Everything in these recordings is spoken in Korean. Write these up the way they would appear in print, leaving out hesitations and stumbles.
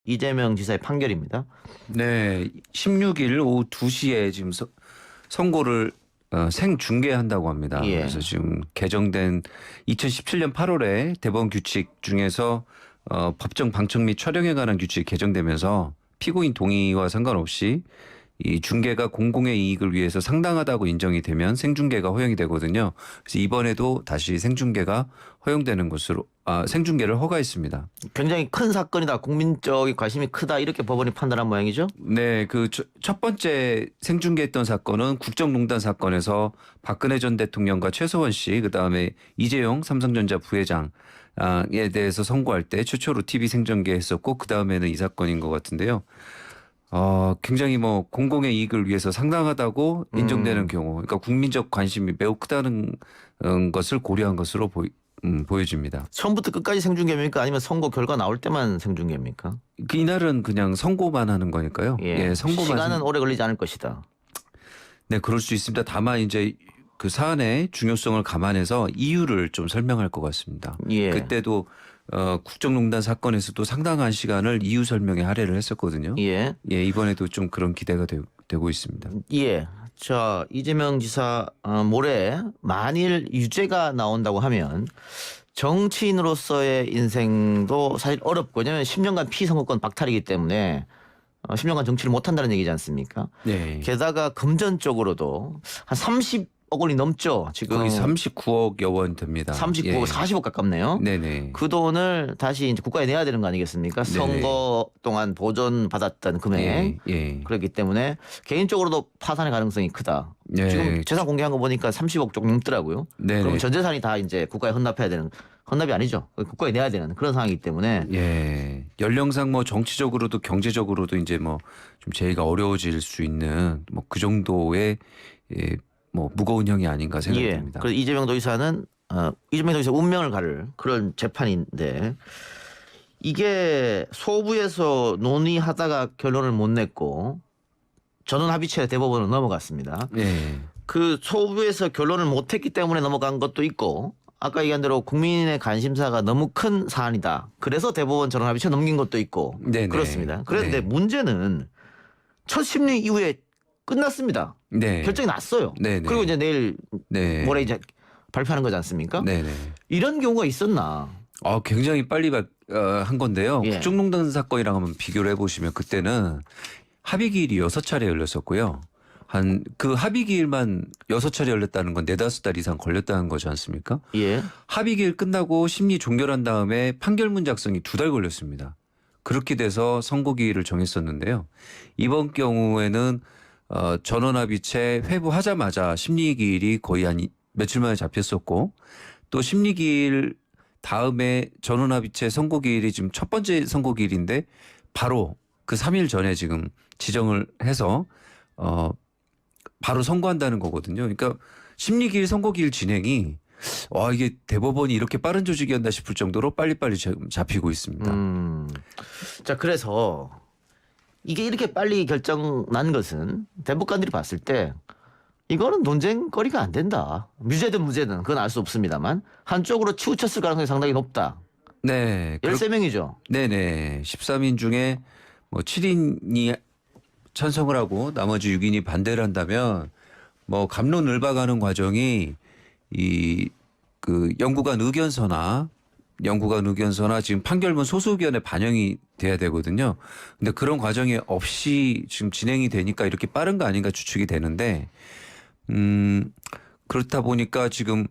이재명 지사의 판결입니다. 네, 16일 오후 2시에 지금 선고를 생중계한다고 합니다. 예. 그래서 지금 개정된 2017년 8월에 대법원 규칙 중에서 법정 방청 및 촬영에 관한 규칙이 개정되면서 피고인 동의와 상관없이 이 중계가 공공의 이익을 위해서 상당하다고 인정이 되면 생중계가 허용이 되거든요. 그래서 이번에도 다시 생중계가 허용되는 것으로 생중계를 허가했습니다. 굉장히 큰 사건이다. 국민적인 관심이 크다. 이렇게 법원이 판단한 모양이죠. 네, 그 첫 번째 생중계했던 사건은 국정농단 사건에서 박근혜 전 대통령과 최서원 씨, 그다음에 이재용 삼성전자 부회장에 대해서 선고할 때 최초로 TV 생중계했었고 그다음에는 이 사건인 것 같은데요. 굉장히 뭐 공공의 이익을 위해서 상당하다고 인정되는 경우, 그러니까 국민적 관심이 매우 크다는 것을 고려한 것으로 보여집니다. 처음부터 끝까지 생중계입니까? 아니면 선고 결과 나올 때만 생중계입니까? 이날은 그냥 선고만 하는 거니까요. 예, 선고만 시간은 오래 걸리지 않을 것이다. 네, 그럴 수 있습니다. 다만 이제 그 사안의 중요성을 감안해서 이유를 좀 설명할 것 같습니다. 예. 그때도 국정농단 사건에서도 상당한 시간을 이유 설명에 할애를 했었거든요. 예. 예, 이번에도 좀 그런 기대가 되고 있습니다. 예. 자, 이재명 지사 모레 만일 유죄가 나온다고 하면 정치인으로서의 인생도 사실 어렵고, 왜냐하면 10년간 피선거권 박탈이기 때문에 10년간 정치를 못한다는 얘기지 않습니까? 네. 게다가 금전적으로도 한 30억 원이 넘죠. 지금 거의 39억여 원 됩니다. 39억, 예. 40억 가깝네요. 네네. 그 돈을 다시 이제 국가에 내야 되는 거 아니겠습니까? 네네. 선거 동안 보존 받았던 금액. 예. 그렇기 때문에 개인적으로도 파산의 가능성이 크다. 예. 지금 재산 공개한 거 보니까 30억 조금 넘더라고요. 네네. 그럼 전 재산이 다 이제 국가에 헌납해야 되는, 헌납이 아니죠. 국가에 내야 되는 그런 상황이기 때문에 예. 연령상 뭐 정치적으로도 경제적으로도 이제 뭐 좀 제의가 어려워질 수 있는 뭐 그 정도의 뭐 무거운 형이 아닌가 생각이 예. 듭니다. 그래서 이재명 도지사는 이재명 도지사 운명을 가를 그런 재판인데, 이게 소부에서 논의하다가 결론을 못 냈고 전원 합의체 대법원으로 넘어갔습니다. 예. 그 소부에서 결론을 못했기 때문에 넘어간 것도 있고, 아까 얘기한 대로 국민의 관심사가 너무 큰 사안이다. 그래서 대법원 전원 합의체 넘긴 것도 있고. 네네. 그렇습니다. 그런데 네. 문제는 첫 심리 이후에 끝났습니다. 네. 결정이 났어요. 네네. 그리고 이제 내일 네. 모레 이제 발표하는 거지 않습니까? 네네. 이런 경우가 있었나? 굉장히 빨리 한 건데요. 예. 국정농단 사건이랑 한번 비교를 해보시면 그때는 합의기일이 6차례 열렸었고요. 그 합의기일만 6차례 열렸다는 건 4-5달 이상 걸렸다는 거지 않습니까? 예. 합의기일 끝나고 심리 종결한 다음에 판결문 작성이 2달 걸렸습니다. 그렇게 돼서 선고기일을 정했었는데요. 이번 경우에는 전원합의체 회부하자마자 심리기일이 거의 한 며칠 만에 잡혔었고, 또 심리기일 다음에 전원합의체 선고기일이 지금 첫 번째 선고기일인데 바로 그 3일 전에 지금 지정을 해서 바로 선고한다는 거거든요. 그러니까 심리기일 선고기일 진행이 이게 대법원이 이렇게 빠른 조직이었나 싶을 정도로 빨리빨리 잡히고 있습니다. 자, 그래서 이게 이렇게 빨리 결정 난 것은 대법관들이 봤을 때 이거는 논쟁거리가 안 된다. 무죄든 무죄든 그건 알 수 없습니다만 한쪽으로 치우쳤을 가능성이 상당히 높다. 네. 13명이죠. 네네. 13인 중에 뭐 7인이 찬성을 하고 나머지 6인이 반대를 한다면 뭐 갑론을박하는 과정이 그 연구관 의견서나 지금 판결문 소수 의견에 반영이 돼야 되거든요. 근데 그런 과정이 없이 지금 진행이 되니까 이렇게 빠른 거 아닌가 추측이 되는데, 그렇다 보니까 지금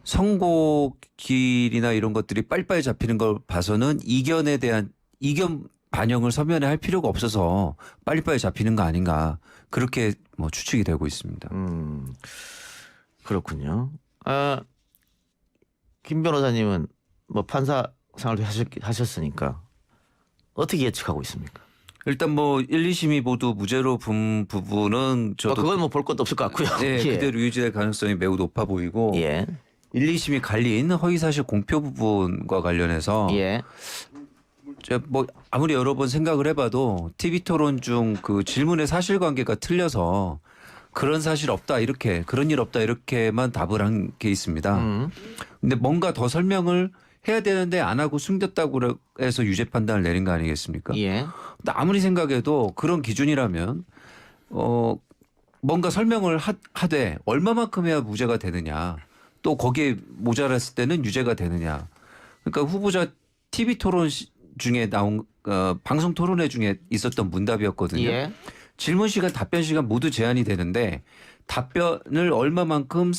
선고기일이나 이런 것들이 빨리빨리 잡히는 걸 봐서는 이견에 대한 이견 반영을 서면에 할 필요가 없어서 빨리빨리 잡히는 거 아닌가, 그렇게 뭐 추측이 되고 있습니다. 그렇군요. 김 변호사님은 뭐 판사 생활도 하셨으니까 어떻게 예측하고 있습니까? 일단 뭐 1, 2심이 모두 무죄로 본 부분은 저도 그건 뭐 볼 것도 없을 것 같고요. 네, 예. 그대로 유지될 가능성이 매우 높아 보이고, 예. 1, 2심이 갈린 허위사실 공표 부분과 관련해서 예. 뭐 아무리 여러 번 생각을 해봐도 TV 토론 중 그 질문의 사실관계가 틀려서 그런 사실 없다 이렇게, 그런 일 없다 이렇게만 답을 한 게 있습니다. 근데 뭔가 더 설명을 해야 되는데 안 하고 숨겼다고 해서 유죄 판단을 내린 거 아니겠습니까? 예. 근데 아무리 생각해도 그런 기준이라면 뭔가 설명을 하되 얼마만큼 해야 무죄가 되느냐. 또 거기에 모자랐을 때는 유죄가 되느냐. 그러니까 후보자 TV 토론 중에 나온 방송 토론회 중에 있었던 문답이었거든요. 예. 질문 시간, 답변 시간 모두 제한이 되는데 답변을 얼마만큼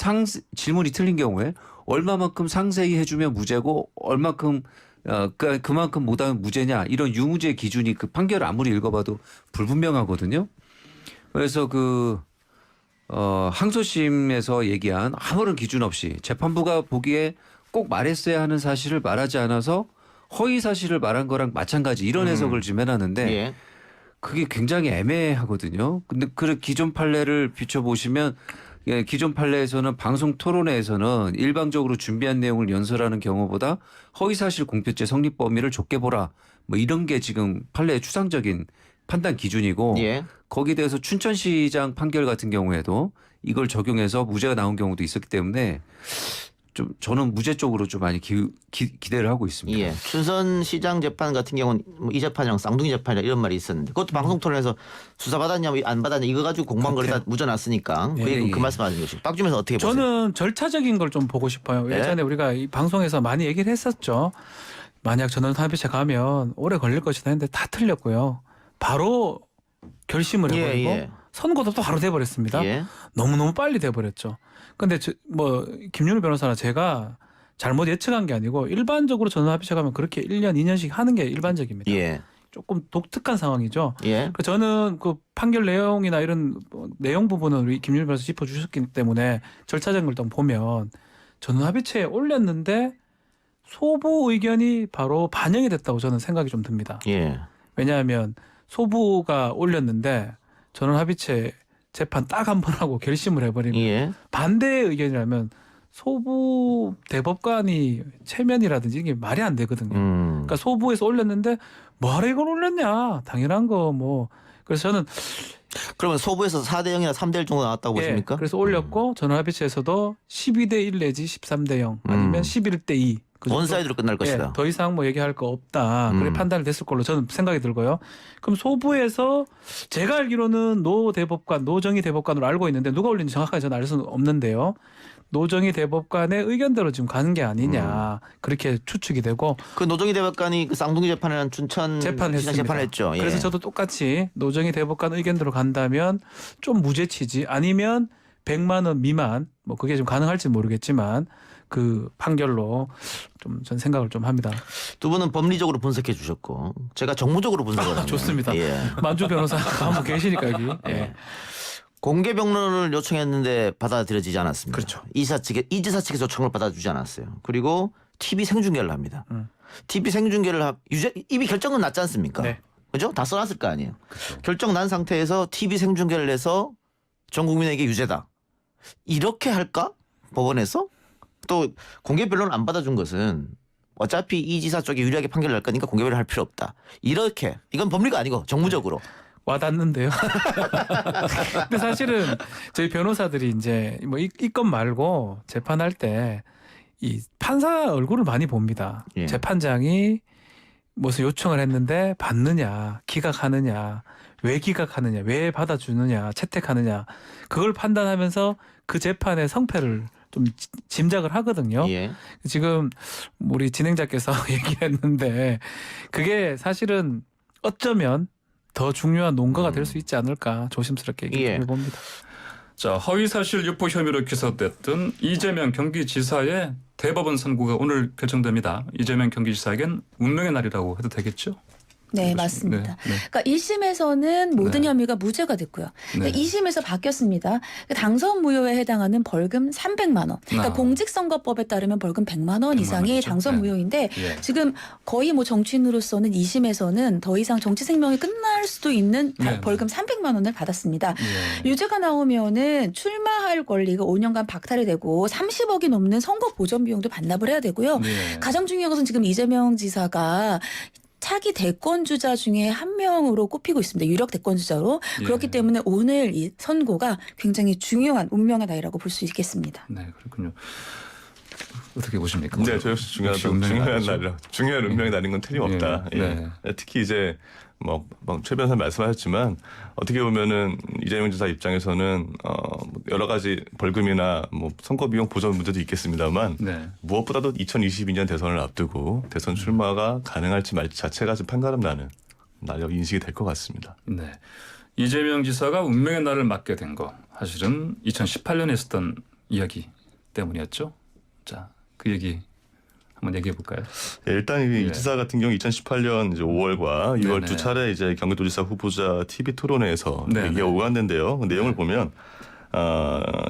질문이 틀린 경우에 얼마만큼 상세히 해주면 무죄고 얼마큼 그러니까 그만큼 못하면 무죄냐 이런 유무죄 기준이 그 판결을 아무리 읽어봐도 불분명하거든요. 그래서 항소심에서 얘기한 아무런 기준 없이 재판부가 보기에 꼭 말했어야 하는 사실을 말하지 않아서 허위 사실을 말한 거랑 마찬가지 이런 해석을 지금 해놨는데 예. 그게 굉장히 애매하거든요. 근데 그 기존 판례를 비춰보시면 기존 판례에서는 방송 토론회에서는 일방적으로 준비한 내용을 연설하는 경우보다 허위사실 공표죄 성립 범위를 좁게 보라. 뭐 이런 게 지금 판례의 추상적인 판단 기준이고 예. 거기에 대해서 춘천시장 판결 같은 경우에도 이걸 적용해서 무죄가 나온 경우도 있었기 때문에 좀 저는 무죄 쪽으로 좀 많이 기대를 하고 있습니다. 예. 춘선시장 재판 같은 경우는 뭐 이 재판이랑 쌍둥이 재판이라 이런 말이 있었는데 그것도 방송 토론에서 수사 받았냐 안 받았냐 이거 가지고 공방거리다 묻어놨으니까 그 말씀하신 것이 박주면서 어떻게 보세요? 저는 절차적인 걸 좀 보고 싶어요. 네? 예전에 우리가 이 방송에서 많이 얘기를 했었죠. 만약 전원합의체 가면 오래 걸릴 것이다 했는데 다 틀렸고요. 바로 결심을 해버리고 예. 선고도 또 바로 돼버렸습니다. 예. 너무너무 빨리 돼버렸죠. 근데 김윤우 변호사나 제가 잘못 예측한 게 아니고 일반적으로 전원합의체 가면 그렇게 1년, 2년씩 하는 게 일반적입니다. 예. 조금 독특한 상황이죠. 예. 저는 그 판결 내용이나 이런 내용 부분은 우리 김윤우 변호사 짚어주셨기 때문에 절차적인 걸 좀 보면 전원합의체에 올렸는데 소부 의견이 바로 반영이 됐다고 저는 생각이 좀 듭니다. 예. 왜냐하면 소부가 올렸는데 전원합의체 재판 딱 한 번 하고 결심을 해버리면 예. 반대의 의견이라면 소부 대법관이 체면이라든지 이게 말이 안 되거든요. 그러니까 소부에서 올렸는데 뭐하러 이걸 올렸냐. 당연한 거 뭐. 그래서 저는 그러면 소부에서 4대 0이나 3대 1 정도 나왔다고 보십니까? 그래서 올렸고 전원합의체에서도 12대 1 내지 13대 0 아니면 11대 2. 원사이드로 끝날 것이다. 더 이상 뭐 얘기할 거 없다. 그래 판단이 됐을 걸로 저는 생각이 들고요. 그럼 소부에서 제가 알기로는 노정희 대법관으로 알고 있는데 누가 올린지 정확하게 저는 알 수는 없는데요. 노정희 대법관의 의견대로 지금 가는 게 아니냐 그렇게 추측이 되고 그 노정희 대법관이 그 쌍둥이 재판이라는 춘천 재판을 시장 했습니다. 재판을 했죠. 예. 그래서 저도 똑같이 노정희 대법관 의견대로 간다면 좀 무죄치지 아니면 100만 원 미만 뭐 그게 좀 가능할지 모르겠지만 그 판결로 좀 전 생각을 좀 합니다. 두 분은 법리적으로 분석해 주셨고 제가 정무적으로 분석을 합니다. 좋습니다. 예. 만주 변호사 한분 계시니까 여기. 예. 공개 변론을 요청했는데 받아들여지지 않았습니다. 그렇죠. 이지사 측의 요청을 받아주지 않았어요. 그리고 TV 생중계를 합니다. TV 생중계를 이미 결정은 났지 않습니까? 네. 그죠? 다 써놨을 거 아니에요. 결정 난 상태에서 TV 생중계를 해서 전 국민에게 유죄다. 이렇게 할까? 법원에서? 또 공개 변론을 안 받아준 것은 어차피 이 지사 쪽이 유리하게 판결을 할 거니까 공개 변론을 할 필요 없다. 이렇게 이건 법리가 아니고 정무적으로. 와닿는데요. 근데 사실은 저희 변호사들이 이제 뭐 이 건 말고 재판할 때 이 판사 얼굴을 많이 봅니다. 예. 재판장이 무슨 요청을 했는데 받느냐, 기각하느냐, 왜 기각하느냐, 왜 받아주느냐, 채택하느냐 그걸 판단하면서 그 재판의 성패를 좀 짐작을 하거든요. 예. 지금 우리 진행자께서 얘기했는데 그게 사실은 어쩌면 더 중요한 논거가 될 수 있지 않을까 조심스럽게 얘기해 봅니다. 자, 허위사실 유포 혐의로 기소됐던 이재명 경기지사의 대법원 선고가 오늘 결정됩니다. 이재명 경기지사에겐 운명의 날이라고 해도 되겠죠? 네, 그렇습니다. 맞습니다. 네, 네. 그러니까 1심에서는 모든 네. 혐의가 무죄가 됐고요. 네. 2심에서 바뀌었습니다. 당선 무효에 해당하는 벌금 300만 원. 그러니까 아. 공직선거법에 따르면 벌금 100만 원 100만 이상의 원이죠. 당선 네. 무효인데 예. 지금 거의 뭐 정치인으로서는 2심에서는 더 이상 정치 생명이 끝날 수도 있는 네. 벌금 300만 원을 받았습니다. 예. 유죄가 나오면은 출마할 권리가 5년간 박탈이 되고 30억이 넘는 선거 보전 비용도 반납을 해야 되고요. 예. 가장 중요한 것은 지금 이재명 지사가 차기 대권주자 중에 한 명으로 꼽히고 있습니다. 유력 대권주자로. 예. 그렇기 때문에 오늘 이 선고가 굉장히 중요한 운명의 날이라고 볼 수 있겠습니다. 네, 그렇군요. 어떻게 보십니까? 네, 저 역시 중요한 날이라 중요한 운명의 날인 건 틀림없다. 예, 예. 네. 특히 이제 최 변호사 말씀하셨지만 어떻게 보면은 이재명 지사 입장에서는 여러 가지 벌금이나 선거 비용 보전 문제도 있겠습니다만 네. 무엇보다도 2022년 대선을 앞두고 대선 출마가 가능할지 말지 자체가 좀 판가름 나는 날로 인식이 될 것 같습니다. 네. 이재명 지사가 운명의 날을 맞게 된 거 사실은 2018년에 했었던 이야기 때문이었죠. 자, 그 얘기 한번 얘기해 볼까요? 예, 일단 이 예. 지사 같은 경우 2018년 이제 5월과 6월 네네. 두 차례 이제 경기도지사 후보자 TV 토론회에서 네네. 이게 오갔는데요. 그 내용을 보면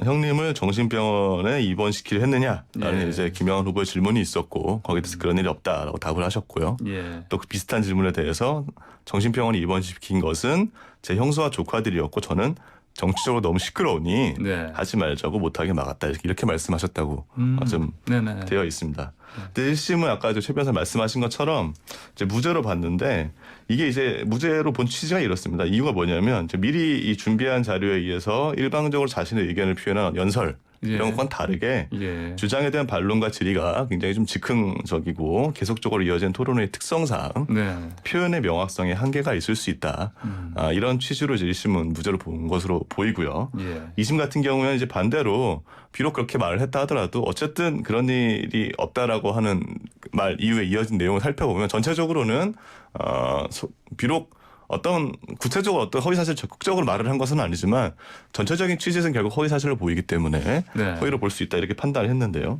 형님을 정신병원에 입원시키려 했느냐라는 예. 이제 김영환 후보의 질문이 있었고 거기에 대해서 그런 일이 없다라고 답을 하셨고요. 예. 또 그 비슷한 질문에 대해서 정신병원에 입원시킨 것은 제 형수와 조카들이었고 저는 정치적으로 너무 시끄러우니 네. 하지 말자고 못하게 막았다 이렇게 말씀하셨다고 좀 네네. 되어 있습니다. 근데 1심은 아까 최 변호사 말씀하신 것처럼 이제 무죄로 봤는데 이게 이제 무죄로 본 취지가 이렇습니다. 이유가 뭐냐면 이제 미리 이 준비한 자료에 의해서 일방적으로 자신의 의견을 표현한 연설 예. 이런 것과는 다르게 예. 주장에 대한 반론과 질의가 굉장히 좀 즉흥적이고 계속적으로 이어진 토론의 특성상 네. 표현의 명확성에 한계가 있을 수 있다. 이런 취지로 이제 1심은 무죄로 본 것으로 보이고요. 예. 2심 같은 경우에는 이제 반대로 비록 그렇게 말을 했다 하더라도 어쨌든 그런 일이 없다라고 하는 말 이후에 이어진 내용을 살펴보면 전체적으로는 비록 어떤 구체적으로 어떤 허위사실 적극적으로 말을 한 것은 아니지만 전체적인 취지에서는 결국 허위사실로 보이기 때문에 네. 허위로 볼 수 있다 이렇게 판단을 했는데요.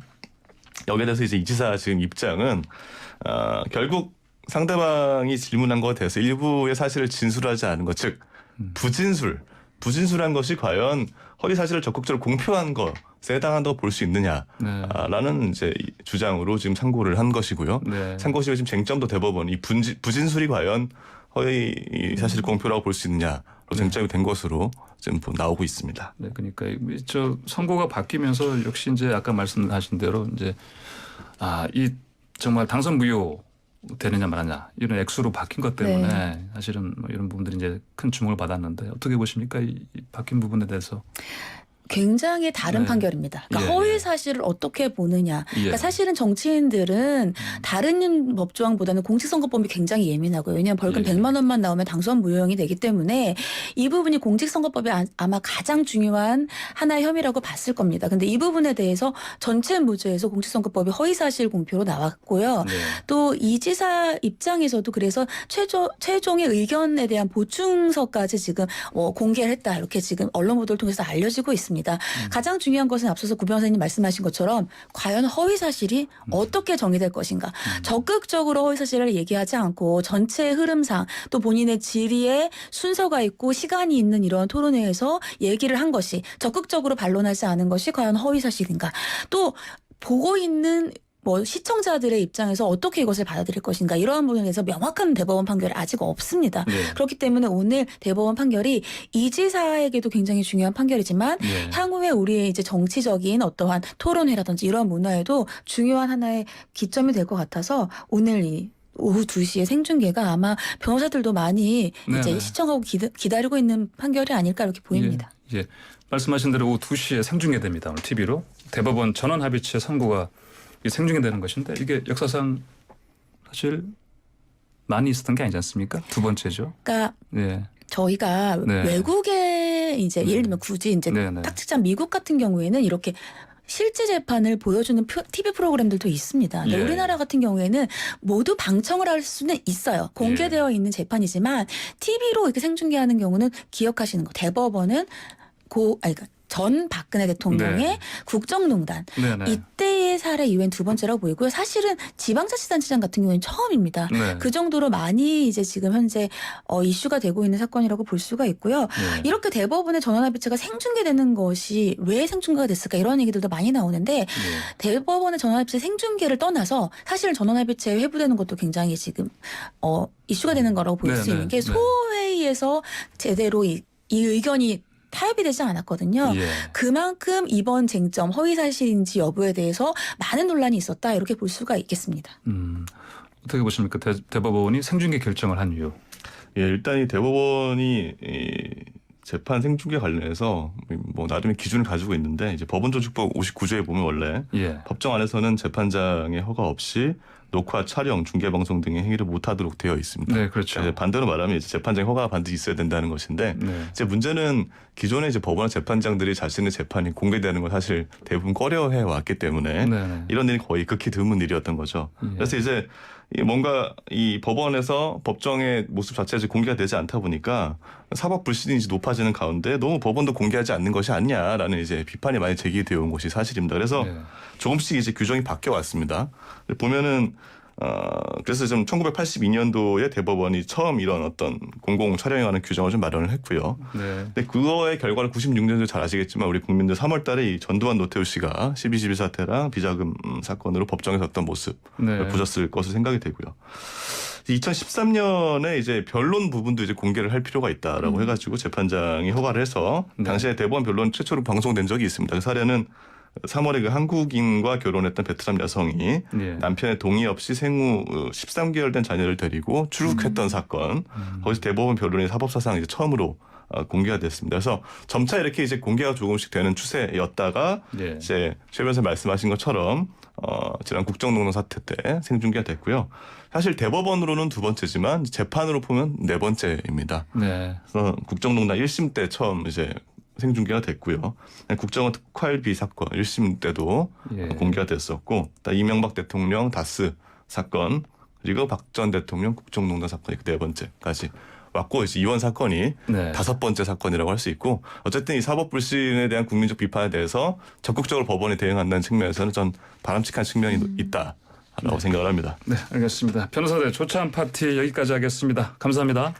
여기에 대해서 이제 이 지사 지금 입장은 결국 상대방이 질문한 것에 대해서 일부의 사실을 진술하지 않은 것, 즉 부진술한 것이 과연 허위 사실을 적극적으로 공표한 것에 해당한다고 볼 수 있느냐라는 이제 주장으로 지금 상고를 한 것이고요. 네. 상고심의 지금 쟁점도 대법원 이 부진술이 과연 허위 사실 공표라고 볼 수 있느냐로 쟁점이 된 것으로 지금 나오고 있습니다. 네, 그러니까 저 선고가 바뀌면서 역시 이제 아까 말씀하신 대로 이제 이 정말 당선 무효 되느냐 마느냐 이런 액수로 바뀐 것 때문에 네. 사실은 이런 부분들이 이제 큰 주목을 받았는데 어떻게 보십니까? 이 바뀐 부분에 대해서. 굉장히 다른 네. 판결입니다. 그러니까 예, 허위 예. 사실을 어떻게 보느냐. 예. 그러니까 사실은 정치인들은 다른 법조항보다는 공직선거법이 굉장히 예민하고요. 왜냐하면 벌금 예. 100만 원만 나오면 당선 무효형이 되기 때문에 이 부분이 공직선거법에 아마 가장 중요한 하나의 혐의라고 봤을 겁니다. 근데 이 부분에 대해서 전체 무죄에서 공직선거법이 허위 사실 공표로 나왔고요. 네. 또 이 지사 입장에서도 그래서 최종의 의견에 대한 보충서까지 지금 공개를 했다. 이렇게 지금 언론 보도를 통해서 알려지고 있습니다. 가장 중요한 것은 앞서서 구 변호사님 말씀하신 것처럼 과연 허위 사실이 어떻게 정의될 것인가. 적극적으로 허위 사실을 얘기하지 않고 전체의 흐름상 또 본인의 질의에 순서가 있고 시간이 있는 이런 토론회에서 얘기를 한 것이 적극적으로 반론하지 않은 것이 과연 허위 사실인가. 또 보고 있는 시청자들의 입장에서 어떻게 이것을 받아들일 것인가 이러한 부분에 대해서 명확한 대법원 판결이 아직 없습니다. 네. 그렇기 때문에 오늘 대법원 판결이 이 지사에게도 굉장히 중요한 판결이지만 네. 향후에 우리의 이제 정치적인 어떠한 토론회라든지 이러한 문화에도 중요한 하나의 기점이 될 것 같아서 오늘 이 오후 2시에 생중계가 아마 변호사들도 많이 네네. 이제 시청하고 기다리고 있는 판결이 아닐까 이렇게 보입니다. 예. 말씀하신 대로 오후 2시에 생중계됩니다. 오늘 TV로. 대법원 전원합의체 선고가 생중계되는 것인데 이게 역사상 사실 많이 있었던 게 아니지 않습니까? 두 번째죠. 그러니까 예. 저희가 네. 외국에 이제 예를 들면 굳이 이제 네네. 딱 찍자 미국 같은 경우에는 이렇게 실제 재판을 보여주는 TV 프로그램들도 있습니다. 근데 예. 우리나라 같은 경우에는 모두 방청을 할 수는 있어요. 공개되어 있는 재판이지만 TV로 이렇게 생중계하는 경우는 기억하시는 거. 대법원은 그러니까 전 박근혜 대통령의 네. 국정농단 네네. 이때의 사례 이후엔 두 번째라고 보이고요. 사실은 지방자치단체장 같은 경우는 처음입니다. 네. 그 정도로 많이 이제 지금 현재 이슈가 되고 있는 사건이라고 볼 수가 있고요. 네. 이렇게 대법원의 전원합의체가 생중계되는 것이 왜 생중계가 됐을까 이런 얘기들도 많이 나오는데 네. 대법원의 전원합의체 생중계를 떠나서 사실 전원합의체에 회부되는 것도 굉장히 지금 이슈가 되는 거라고 볼 수 네, 있는 게 네. 소회의에서 제대로 이 의견이 타협이 되지 않았거든요. 예. 그만큼 이번 쟁점 허위사실인지 여부에 대해서 많은 논란이 있었다 이렇게 볼 수가 있겠습니다. 어떻게 보십니까? 대법원이 생중계 결정을 한 이유. 예, 일단 이 대법원이 재판 생중계 관련해서 뭐 나름의 기준을 가지고 있는데 이제 법원조직법 59조에 보면 원래 예. 법정 안에서는 재판장의 허가 없이 녹화, 촬영, 중계 방송 등의 행위를 못하도록 되어 있습니다. 네, 그렇죠. 이제 반대로 말하면 이제 재판장의 허가가 반드시 있어야 된다는 것인데 네. 이제 문제는 기존에 이제 법원 재판장들이 자신의 재판이 공개되는 걸 사실 대부분 꺼려해 왔기 때문에 네. 이런 일이 거의 극히 드문 일이었던 거죠. 예. 그래서 이제 뭔가 이 법원에서 법정의 모습 자체가 이제 공개가 되지 않다 보니까 사법 불신이 높아지는 가운데 너무 법원도 공개하지 않는 것이 아니냐라는 이제 비판이 많이 제기되어 온 것이 사실입니다. 그래서 네. 조금씩 이제 규정이 바뀌어 왔습니다. 보면은 그래서 좀 1982년도에 대법원이 처음 이런 어떤 공공 촬영에 관한 규정을 좀 마련을 했고요. 네. 근데 그거의 결과를 96년도 잘 아시겠지만 우리 국민들 3월달에 이 전두환 노태우 씨가 12.12 사태랑 비자금 사건으로 법정에 섰던 모습을 네. 보셨을 것으로 생각이 되고요. 2013년에 이제 변론 부분도 이제 공개를 할 필요가 있다라고 해가지고 재판장이 허가를 해서 네. 당시에 대법원 변론 최초로 방송된 적이 있습니다. 그 사례는 3월에 그 한국인과 결혼했던 베트남 여성이 예. 남편의 동의 없이 생후 13개월 된 자녀를 데리고 출국했던 사건. 거기서 대법원 변론이 사법사상 이제 처음으로 공개가 됐습니다. 그래서 점차 이렇게 이제 공개가 조금씩 되는 추세였다가 예. 이제 최 변호사 말씀하신 것처럼 지난 국정농단 사태 때 생중계가 됐고요. 사실 대법원으로는 두 번째지만 재판으로 보면 네 번째입니다. 네. 그래서 국정농단 1심 때 처음 이제 생중계가 됐고요. 국정원 특활비 사건 1심 때도 예. 공개가 됐었고, 이명박 대통령 다스 사건 그리고 박 전 대통령 국정농단 사건이 그 네 번째까지 왔고 이제 이원 사건이 네. 다섯 번째 사건이라고 할 수 있고 어쨌든 이 사법 불신에 대한 국민적 비판에 대해서 적극적으로 법원이 대응한다는 측면에서는 전 바람직한 측면이 있다라고 생각을 합니다. 네, 알겠습니다. 변호사들 조찬 파티 여기까지 하겠습니다. 감사합니다.